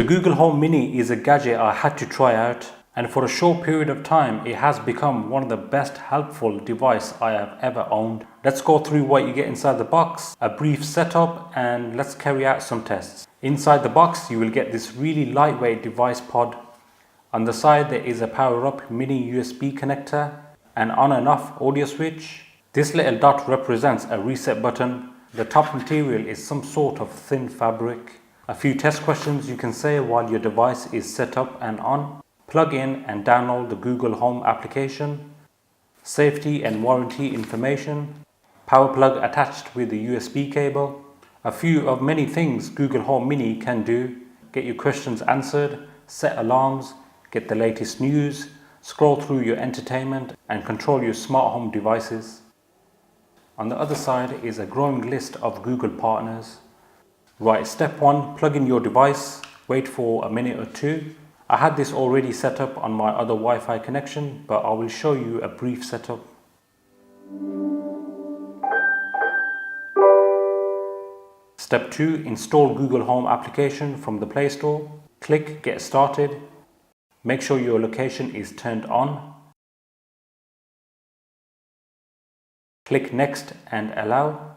The Google Home Mini is a gadget I had to try out, and for a short period of time it has become one of the best helpful device I have ever owned. Let's go through what you get inside the box, a brief setup, and let's carry out some tests. Inside the box you will get this really lightweight device pod. On the side there is a power up mini USB connector, an on and off audio switch. This little dot represents a reset button. The top material is some sort of thin fabric. A few test questions you can say while your device is set up and on. Plug in and download the Google Home application. Safety and warranty information. Power plug attached with the USB cable. A few of many things Google Home Mini can do. Get your questions answered, set alarms, get the latest news, scroll through your entertainment and control your smart home devices. On the other side is a growing list of Google partners. Right, step 1, plug in your device, wait for a minute or two. I had this already set up on my other Wi-Fi connection, but I will show you a brief setup. Step 2, install Google Home application from the Play Store. Click Get Started. Make sure your location is turned on. Click Next and Allow.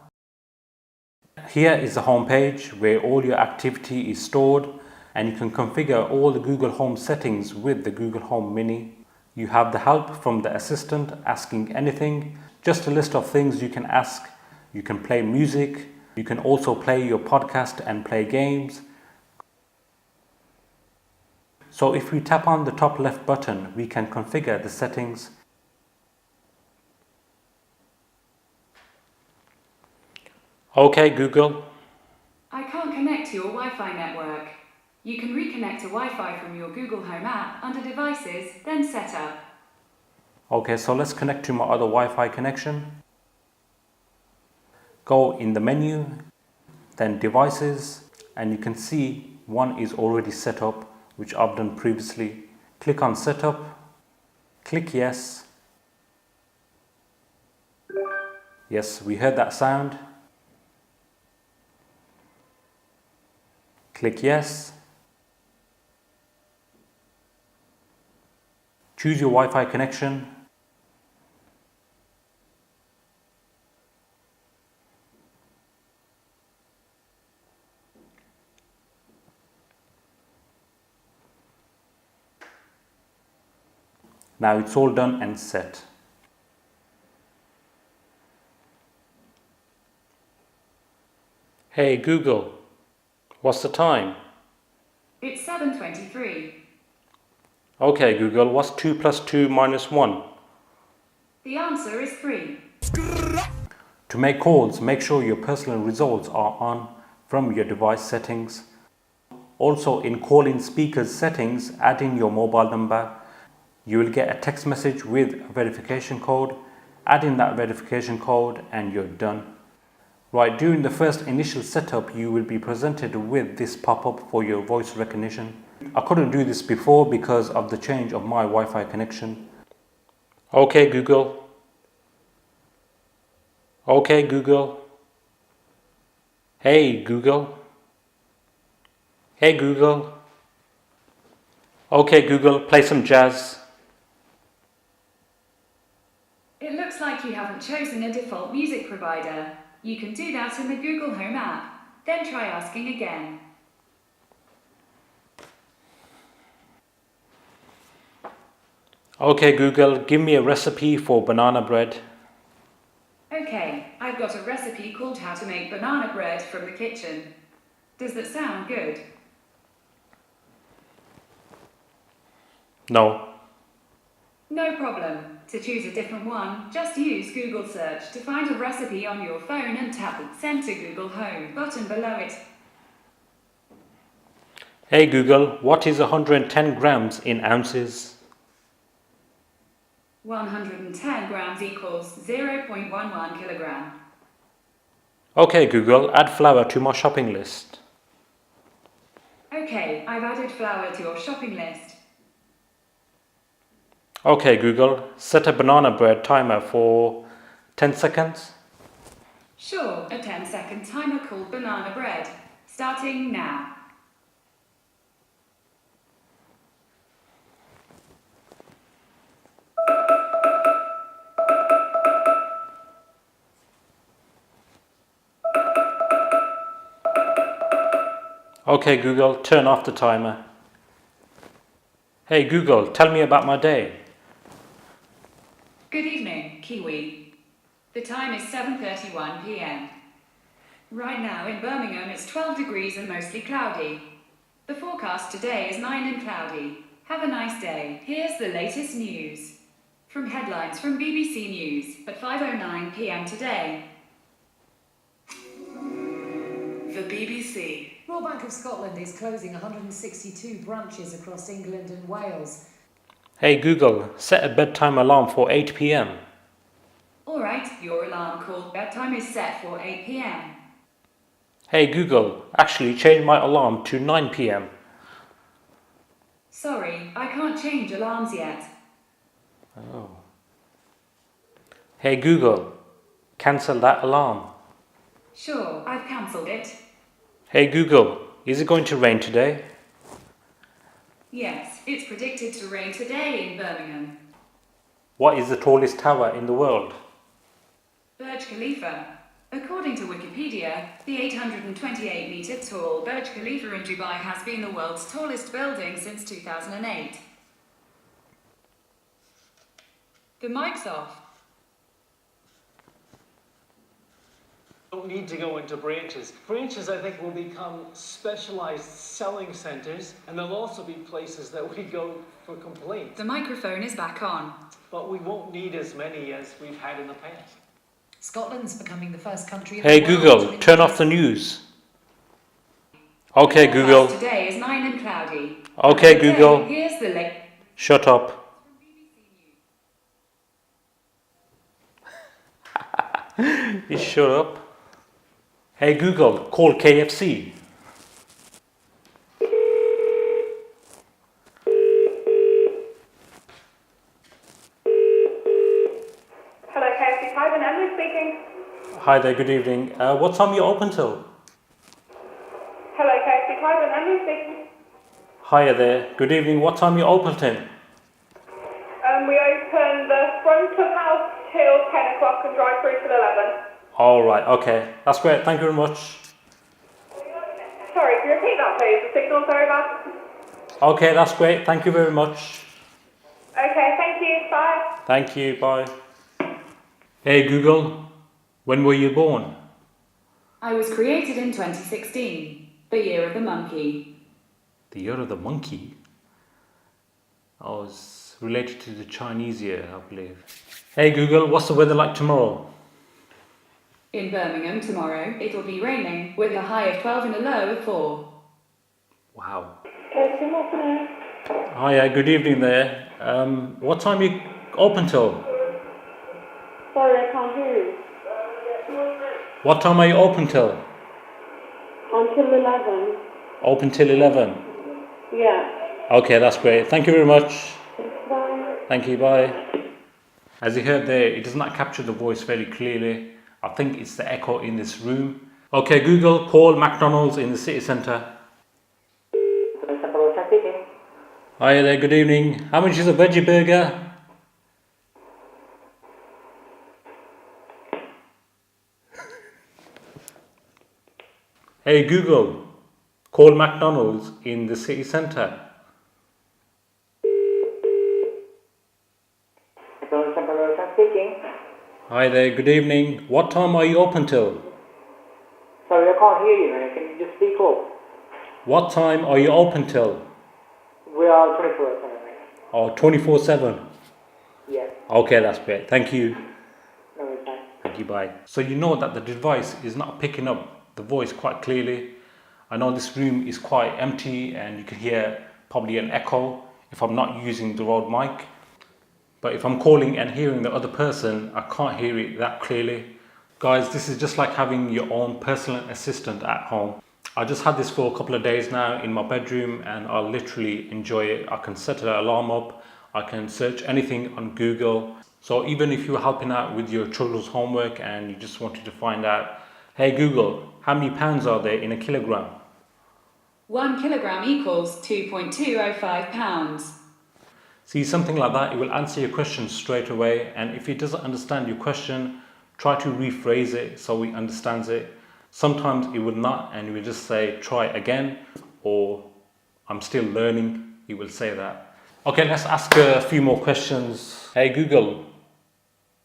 Here is the home page where all your activity is stored, and you can configure all the Google Home settings with the Google Home Mini. You have the help from the assistant asking anything, just a list of things you can ask. You can play music, you can also play your podcast and play games. So if we tap on the top left button, we can configure the settings. Okay Google. I can't connect to your Wi-Fi network. You can reconnect to Wi-Fi from your Google Home app under Devices, then Setup. Okay, so let's connect to my other Wi-Fi connection. Go in the menu, then Devices, and you can see one is already set up, which I've done previously. Click on Setup, click Yes. Yes, we heard that sound. Click Yes. Choose your Wi-Fi connection. Now it's all done and set. Hey Google, what's the time? It's 7:23. Okay Google, what's 2 plus 2 minus 1? The answer is 3. To make calls, make sure your personal results are on from your device settings. Also in call-in speakers settings, add in your mobile number. You will get a text message with a verification code. Add in that verification code and you're done. Right, during the first initial setup, you will be presented with this pop-up for your voice recognition. I couldn't do this before because of the change of my Wi-Fi connection. Okay Google. Okay Google. Hey Google. Hey Google. Okay Google, play some jazz. It looks like you haven't chosen a default music provider. You can do that in the Google Home app. Then try asking again. Okay Google, give me a recipe for banana bread. Okay, I've got a recipe called How to Make Banana Bread from the kitchen. Does that sound good? No. No problem. To choose a different one, just use Google Search to find a recipe on your phone and tap the Send to Google Home button below it. Hey Google, what is 110 grams in ounces? 110 grams equals 0.11 kilogram. Okay Google, add flour to my shopping list. Okay, I've added flour to your shopping list. Okay Google, set a banana bread timer for 10 seconds. Sure, a 10-second timer called banana bread. Starting now. Okay Google, turn off the timer. Hey Google, tell me about my day. Good evening, Kiwi. The time is 7:31 p.m. Right now in Birmingham it's 12 degrees and mostly cloudy. The forecast today is 9 and cloudy. Have a nice day. Here's the latest news. From headlines from BBC News at 5:09 p.m. today. The BBC. Royal Bank of Scotland is closing 162 branches across England and Wales. Hey Google, set a bedtime alarm for 8 p.m. Alright, your alarm called bedtime is set for 8 p.m. Hey Google, actually change my alarm to 9 p.m. Sorry, I can't change alarms yet. Oh. Hey Google, cancel that alarm. Sure, I've cancelled it. Hey Google, is it going to rain today? Yes, it's predicted to rain today in Birmingham. What is the tallest tower in the world? Burj Khalifa. According to Wikipedia, the 828-metre tall Burj Khalifa in Dubai has been the world's tallest building since 2008. The mic's off. Don't need to go into branches. Branches, I think, will become specialized selling centers, and there'll also be places that we go for complaints. The microphone is back on. But we won't need as many as we've had in the past. Scotland's becoming the first country in Hey the world Google, to turn off the news. Okay The Google. forecast today is 9 and cloudy. Okay Google. Here's the late. Shut up. You shut up. Hey Google, call KFC. Hello, KFC Taiwan, Emily speaking. Hi there, good evening. What time are you open till? Hello, KFC Taiwan, Emily speaking. Hiya there, good evening. What time are you open till? We open the front of house till 10 o'clock and drive through till 11. Alright, okay. That's great, thank you very much. Sorry, can you repeat that please? The signal's very bad. Okay, that's great, thank you very much. Okay, thank you, bye. Thank you, bye. Hey Google, when were you born? I was created in 2016, the year of the monkey. The year of the monkey? Oh, it's related to the Chinese year, I believe. Hey Google, what's the weather like tomorrow? In Birmingham tomorrow, it'll be raining, with a high of 12 and a low of 4. Wow. KFC, what's the name? Hiya, good evening there. What time are you open till? Sorry, I can't hear you. What time are you open till? Until 11. Open till 11. Yeah. Okay, that's great. Thank you very much. Bye. Thank you, bye. As you heard there, it does not capture the voice very clearly. I think it's the echo in this room. Okay, Google, call McDonald's in the city centre. Hi there, good evening. How much is a veggie burger? Hey Google, call McDonald's in the city centre. Speaking. Hi there, good evening. What time are you open till? Sorry, I can't hear you, man. Can you just speak up? What time are you open till? We are 24 hours, mate. Oh, 24/7. Yeah. Okay, that's great. Thank you. No, it's fine. Thank you, bye. So you know that the device is not picking up the voice quite clearly. I know this room is quite empty and you can hear probably an echo if I'm not using the Rode mic. But if I'm calling and hearing the other person, I can't hear it that clearly. Guys, this is just like having your own personal assistant at home. I just had this for a couple of days now in my bedroom and I literally enjoy it. I can set an alarm up, I can search anything on Google. So even if you're helping out with your children's homework and you just wanted to find out, hey Google, how many pounds are there in a kilogram? 1 kilogram equals 2.205 pounds. See, something like that, it will answer your question straight away. And if it doesn't understand your question, try to rephrase it so it understands it. Sometimes it will not, and it will just say try again, or I'm still learning. It will say that. Okay, let's ask a few more questions. Hey Google,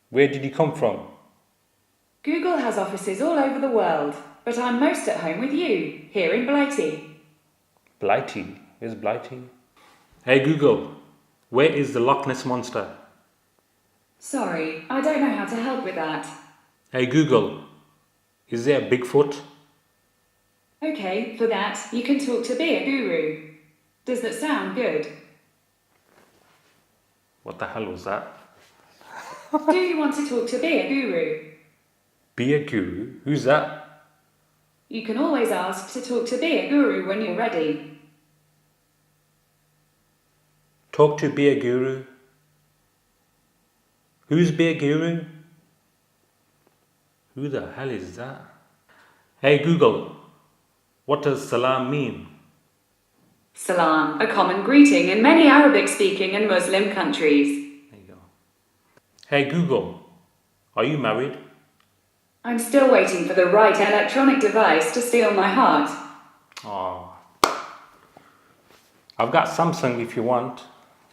where did you come from? Google has offices all over the world, but I'm most at home with you, here in Blighty. Blighty? Where's Blighty? Hey Google, where is the Loch Ness Monster? Sorry, I don't know how to help with that. Hey Google, is there a Bigfoot? Okay, for that, you can talk to Be a Guru. Does that sound good? What the hell was that? Do you want to talk to Be a Guru? Be a Guru? Who's that? You can always ask to talk to Be a Guru when you're ready. Talk to Be a Guru? Who's Be a Guru? Who the hell is that? Hey Google, what does salam mean? Salam, a common greeting in many Arabic-speaking and Muslim countries. There you go. Hey Google, are you married? I'm still waiting for the right electronic device to steal my heart. Oh, I've got Samsung if you want.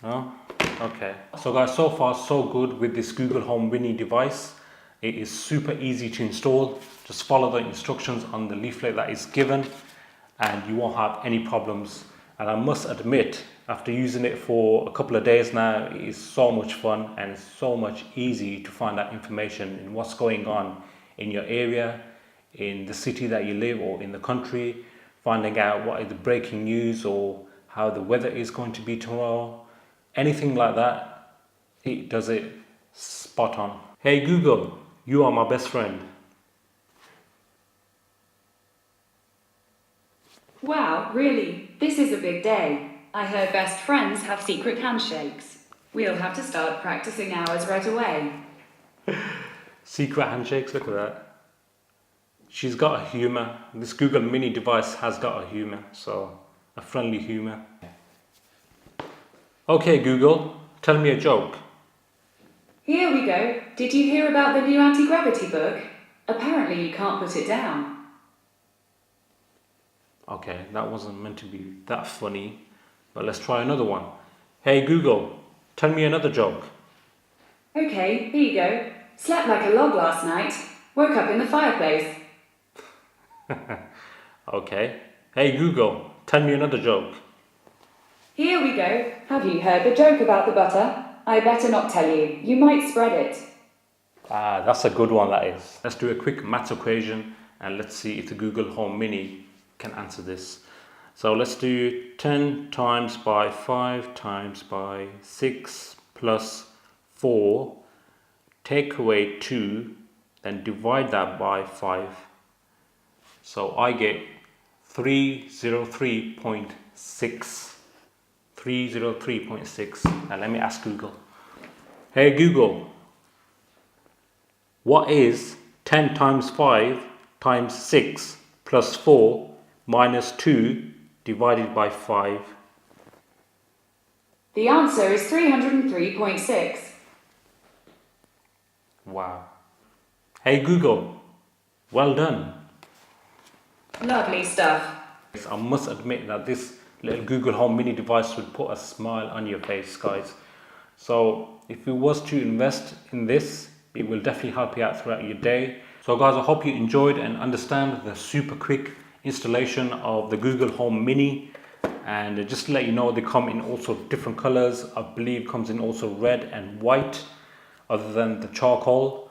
No? Okay. So guys, so far so good with this Google Home Mini device. It is super easy to install. Just follow the instructions on the leaflet that is given and you won't have any problems. And I must admit, after using it for a couple of days now, it is so much fun and it's so much easy to find out information in what's going on in your area, in the city that you live or in the country, finding out what is the breaking news or how the weather is going to be tomorrow, anything like that. It does it spot on. Hey Google, you are my best friend. Wow, really? This is a big day. I heard best friends have secret handshakes. We'll have to start practicing ours right away. Secret handshakes, look at that. She's got a humour. This Google Mini device has got a humour, so a friendly humour. Okay Google, tell me a joke. Here we go. Did you hear about the new anti-gravity book? Apparently you can't put it down. Okay, that wasn't meant to be that funny, but let's try another one. Hey Google, tell me another joke. Okay, here you go. Slept like a log last night. Woke up in the fireplace. Okay. Hey Google, tell me another joke. Here we go. Have you heard the joke about the butter? I better not tell you. You might spread it. Ah, that's a good one, that is. Let's do a quick maths equation and let's see if the Google Home Mini can answer this. So let's do 10 times by 5 times by 6 plus 4, take away 2, then divide that by 5. So I get 303.6. 303.6. And let me ask Google. Hey Google, what is 10 times 5 times 6 plus 4 minus 2 divided by 5? The answer is 303.6. Wow. Hey Google, well done. Lovely stuff. I must admit that this little Google Home Mini device would put a smile on your face, guys. So if you was to invest in this, it will definitely help you out throughout your day. So guys, I hope you enjoyed and understand the super quick installation of the Google Home Mini. And just to let you know, they come in also different colors. I believe comes in also red and white, other than the charcoal.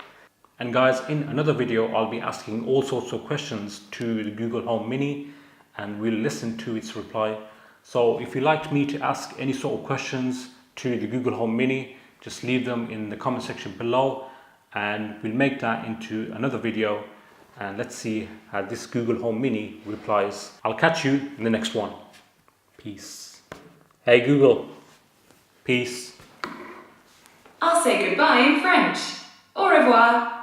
And guys, in another video, I'll be asking all sorts of questions to the Google Home Mini and we'll listen to its reply. So if you'd like me to ask any sort of questions to the Google Home Mini, just leave them in the comment section below and we'll make that into another video and let's see how this Google Home Mini replies. I'll catch you in the next one. Peace. Hey Google. Peace. I'll say goodbye in French. Au revoir.